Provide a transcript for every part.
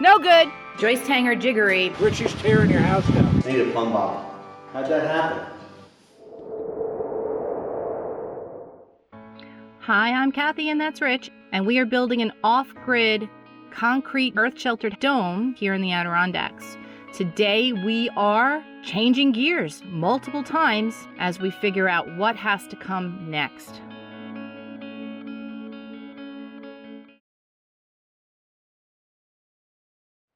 No good. Joist hanger jiggery. Richie's tearing your house down. I need a plumb bob. How'd that happen? Hi, I'm Kathy and that's Rich, and we are building an off-grid concrete earth-sheltered dome here in the Adirondacks. Today we are changing gears multiple times as we figure out what has to come next.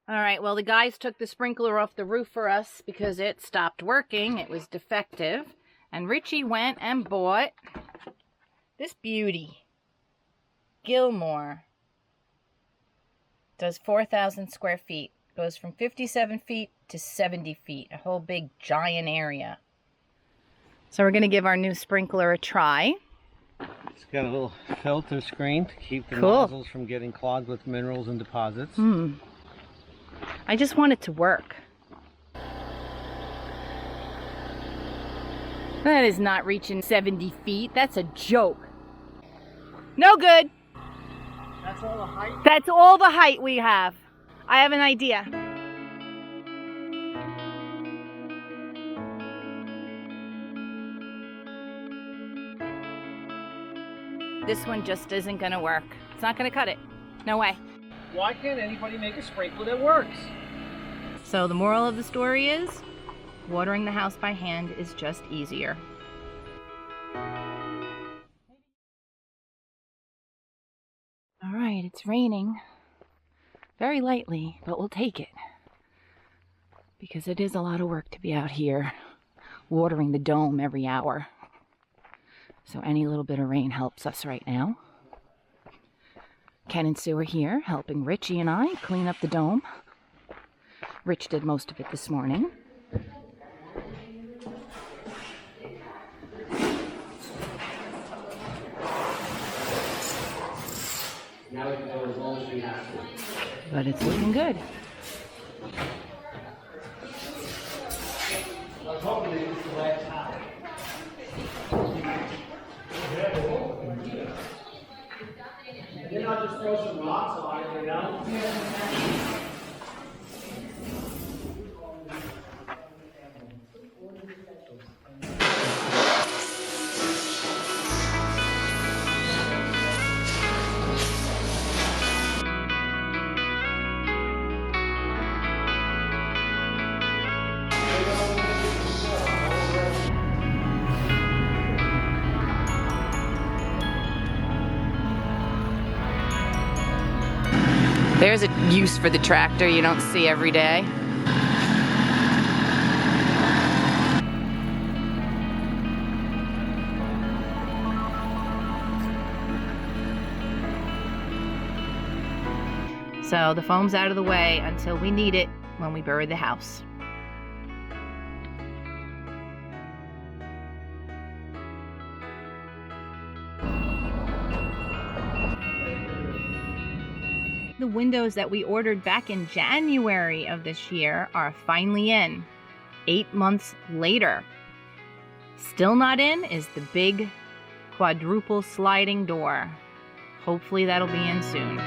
All right, well, the guys took the sprinkler off the roof for us because it stopped working. It was defective. And Richie went and bought this beauty. Gilmore. Does 4,000 square feet. Goes from 57 feet to 70 feet. A whole big giant area. So we're going to give our new sprinkler a try. It's got a little filter screen to keep the nozzles from getting clogged with minerals and deposits. I just want it to work. That is not reaching 70 feet. That's a joke. No good. That's all the height? That's all the height we have. I have an idea. This one just isn't going to work. It's not going to cut it. No way. Why can't anybody make a sprinkler that works? So the moral of the story is, watering the house by hand is just easier. All right, it's raining. Very lightly, but we'll take it. Because it is a lot of work to be out here watering the dome every hour. So any little bit of rain helps us right now. Ken and Sue are here helping Richie and I clean up the dome. Rich did most of it this morning. Now we can go as long as we have to. But it's looking good. Let's hope this is the last time. Then I'll just throw some rocks on it, you know? There's a use for the tractor you don't see every day. So the foam's out of the way until we need it when we bury the house. The windows that we ordered back in January of this year are finally in, 8 months later. Still not in is the big quadruple sliding door. Hopefully that'll be in soon.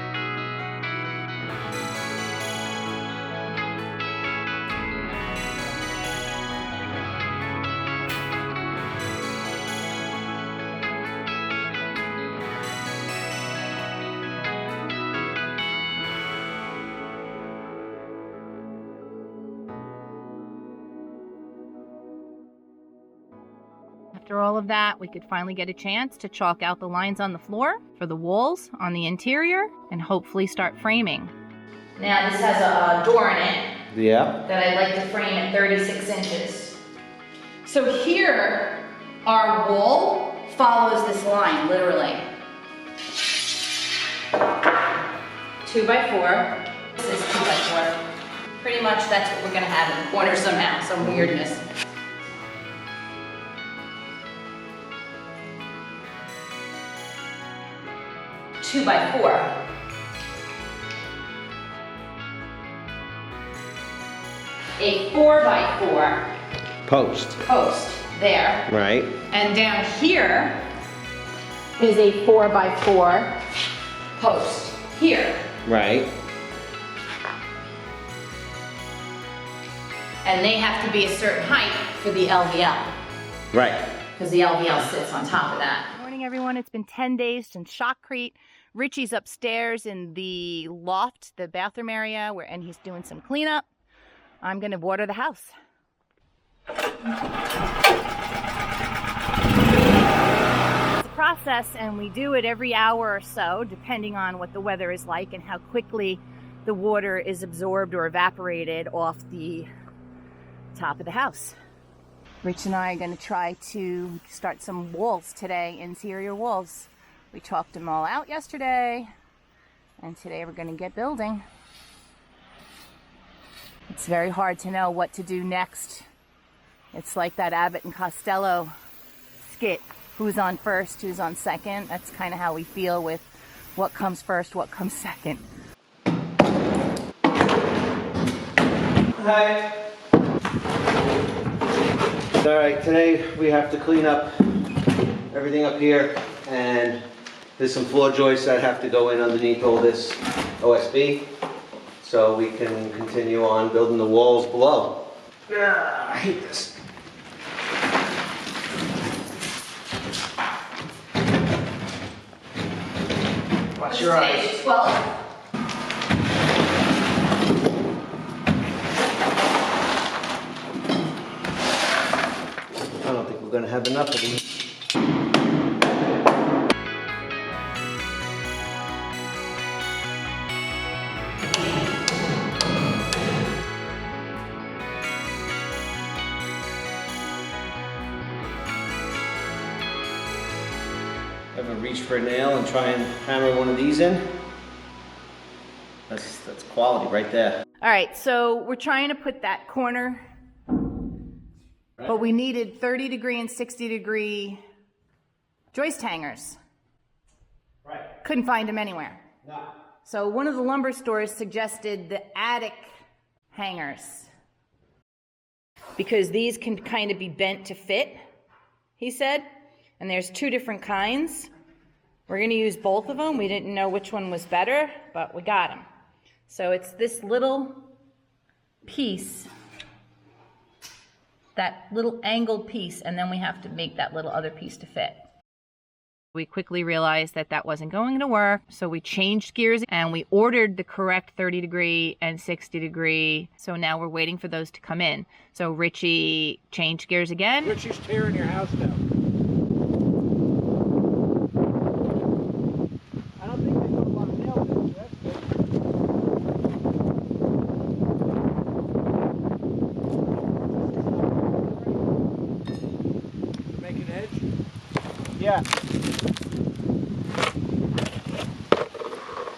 After all of that, we could finally get a chance to chalk out the lines on the floor for the walls on the interior and hopefully start framing. Now this has a door in it. Yeah. That I'd like to frame at 36 inches. So here, our wall follows this line, literally. 2x4. This is 2x4. Pretty much that's what we're gonna have in the corner somehow, some weirdness. Two by four. A 4x4 Post. post there. Right. And down here is a 4x4 post here. Right. And they have to be a certain height for the LVL. Right. Because the LVL sits on top of that. Good morning, everyone. It's been 10 days since Shotcrete. Richie's upstairs in the loft, the bathroom area, and he's doing some cleanup. I'm gonna water the house. It's a process, and we do it every hour or so, depending on what the weather is like and how quickly the water is absorbed or evaporated off the top of the house. Rich and I are going to try to start some walls today, interior walls. We chalked them all out yesterday, and today we're going to get building. It's very hard to know what to do next. It's like that Abbott and Costello skit. Who's on first, who's on second? That's kind of how we feel with what comes first, what comes second. Hi. All right, today we have to clean up everything up here, and there's some floor joists that have to go in underneath all this OSB so we can continue on building the walls below. I hate this. Watch your eyes. 12. I don't think we're going to have enough of these. Ever reach for a nail and try and hammer one of these in? That's quality right there. All right, so we're trying to put that corner, but we needed 30-degree and 60-degree joist hangers. Right. Couldn't find them anywhere. No. So one of the lumber stores suggested the attic hangers because these can kind of be bent to fit, he said. And there's two different kinds. We're going to use both of them. We didn't know which one was better, but we got them. So it's this little piece, that little angled piece, and then we have to make that little other piece to fit. We quickly realized that that wasn't going to work, so we changed gears and we ordered the correct 30-degree and 60-degree. So now we're waiting for those to come in. So Richie changed gears again. Richie's tearing your house down. I don't think they put a lot of nails in it, so that's good. Make an edge? Yeah.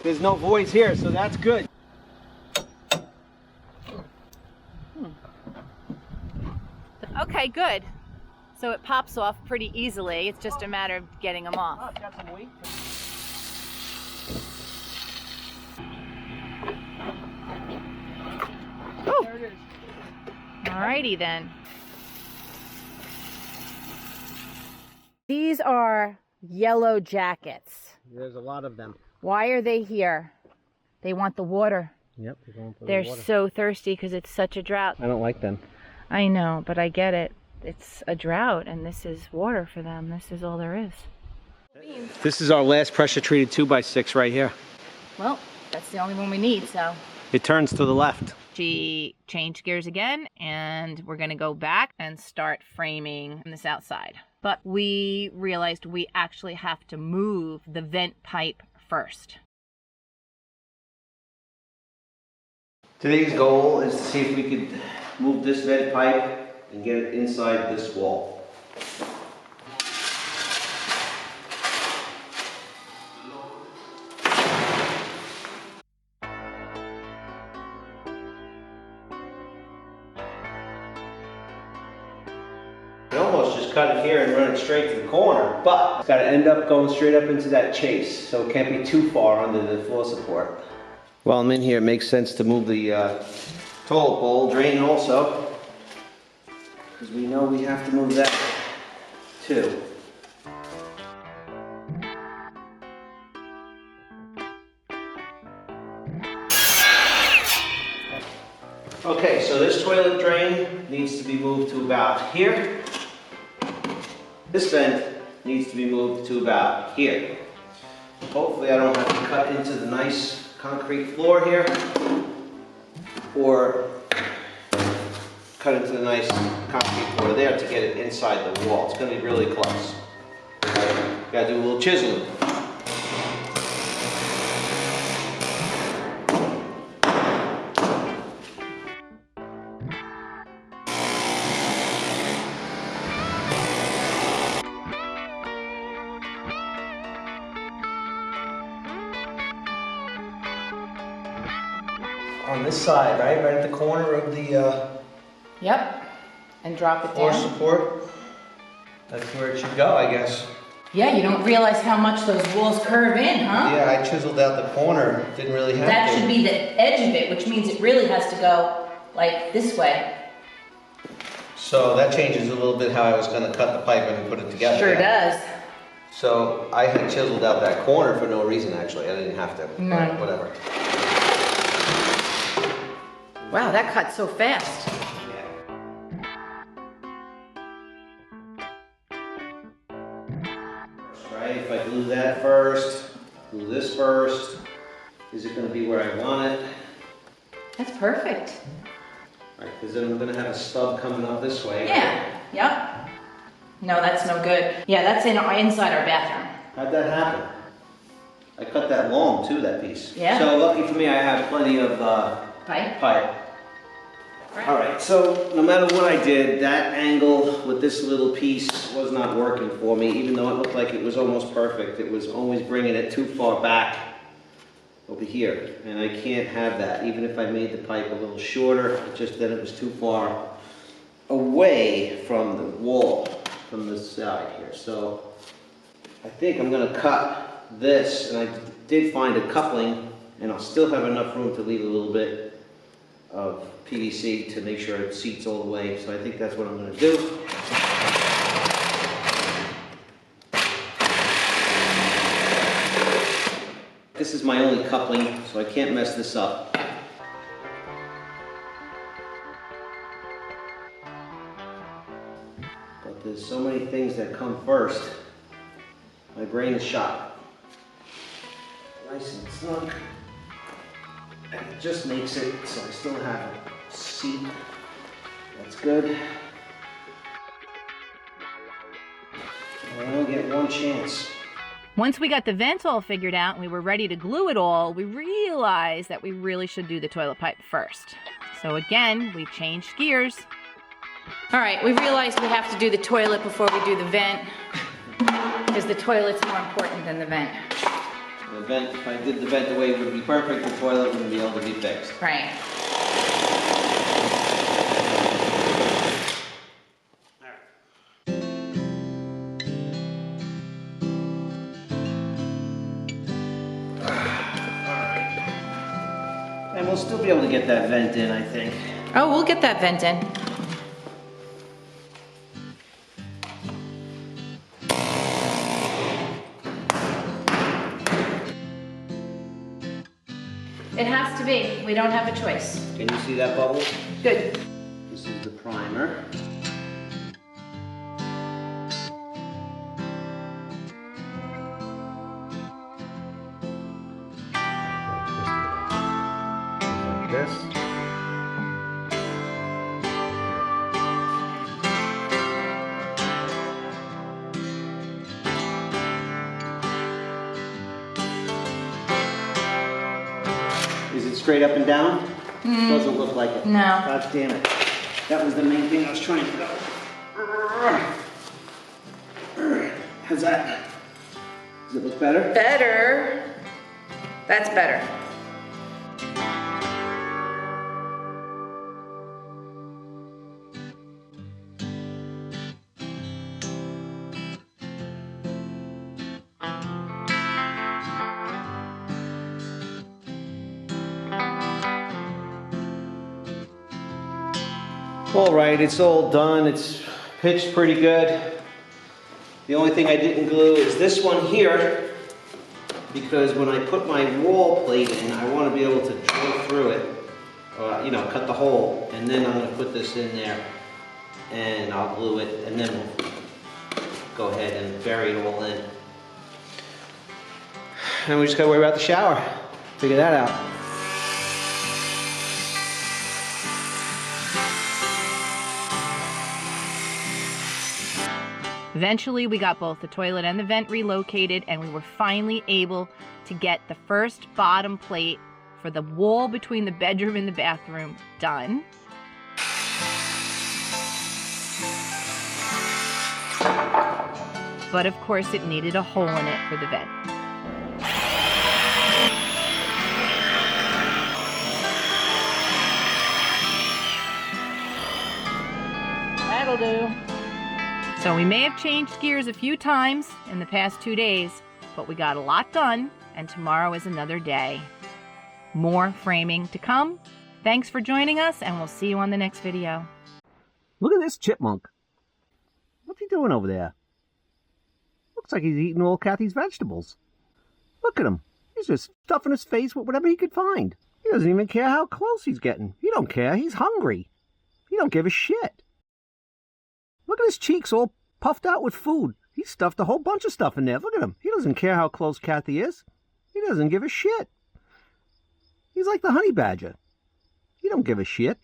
There's no voids here, so that's good. Okay, good. So it pops off pretty easily. It's just a matter of getting them off. Oh, it's got some weight to it. Ooh. There it is. Alrighty then. These are yellow jackets. There's a lot of them. Why are they here? They want the water. Yep, they're going for They're the water. so thirsty because it's such a drought. I don't like them. I know, but I get it. It's a drought and this is water for them. This is all there is. This is our last pressure treated 2x6 right here. Well, that's the only one we need, so. It turns to the left. She changed gears again and we're gonna go back and start framing this outside. But we realized we actually have to move the vent pipe first. Today's goal is to see if we could move this vent pipe and get it inside this wall. You almost just cut it here and run it straight to the corner, but it's got to end up going straight up into that chase, so it can't be too far under the floor support. While I'm in here, it makes sense to move the toilet bowl drain also, because we know we have to move that too. Okay, so this toilet drain needs to be moved to about here. This vent needs to be moved to about here. Hopefully I don't have to cut into the nice concrete floor here or cut into the nice concrete floor there to get it inside the wall. It's going to be really close. Got to do a little chiseling. On this side, right at the corner of the Yep. And drop it floor down. support. That's where it should go, I guess. Yeah, you don't realize how much those walls curve in, huh? Yeah, I chiseled out the corner. Didn't really have That to. should be the edge of it, which means it really has to go like this way. So that changes a little bit how I was going to cut the pipe and put it together. Sure does. So I had chiseled out that corner for no reason, actually. I didn't have to. No. But whatever. Wow, that cut so fast. Right, if I glue that first, glue this first, is it going to be where I want it? That's perfect. Right, because then I'm going to have a stub coming up this way. Yeah, yep. No, that's no good. Yeah, that's inside our bathroom. How'd that happen? I cut that long too, that piece. Yeah. So lucky for me, I have plenty of Pipe? pipe. Right. All right, so no matter what I did, that angle with this little piece was not working for me, even though it looked like it was almost perfect. It was always bringing it too far back over here, and I can't have that. Even if I made the pipe a little shorter, then it was too far away from the wall, from this side here. So I think I'm gonna cut this, and I did find a coupling, and I'll still have enough room to leave a little bit of PVC to make sure it seats all the way. So I think that's what I'm going to do. This is my only coupling, so I can't mess this up. But there's so many things that come first. My brain is shot. Nice and snug. And it just makes it so I still have a seat. That's good. I only get one chance. Once we got the vent all figured out and we were ready to glue it all, we realized that we really should do the toilet pipe first. So again, we changed gears. All right, we realized we have to do the toilet before we do the vent, because the toilet's more important than the vent. The vent, if I did the vent the way it would be perfect, the toilet wouldn't be able to be fixed. Right. And we'll still be able to get that vent in, I think. Oh, we'll get that vent in. It has to be. We don't have a choice. Can you see that bubble? Good. This is the primer. Like this. Is it straight up and down? Doesn't look like it. No. God damn it. That was the main thing I was trying to do. How's that? Does it look better? Better. That's better. All right, it's all done. It's pitched pretty good. The only thing I didn't glue is this one here, because when I put my wall plate in, I want to be able to drill through it. cut the hole, and then I'm gonna put this in there, and I'll glue it, and then we'll go ahead and bury it all in. And we just gotta worry about the shower. Figure that out. Eventually, we got both the toilet and the vent relocated, and we were finally able to get the first bottom plate for the wall between the bedroom and the bathroom done. But of course, it needed a hole in it for the vent. That'll do. So we may have changed gears a few times in the past 2 days, but we got a lot done, and tomorrow is another day. More framing to come. Thanks for joining us, and we'll see you on the next video. Look at this chipmunk. What's he doing over there? Looks like he's eating all Kathie's vegetables. Look at him. He's just stuffing his face with whatever he could find. He doesn't even care how close he's getting. He don't care. He's hungry. He don't give a shit. Look at his cheeks all puffed out with food. He stuffed a whole bunch of stuff in there. Look at him. He doesn't care how close Kathie is. He doesn't give a shit. He's like the honey badger. He don't give a shit.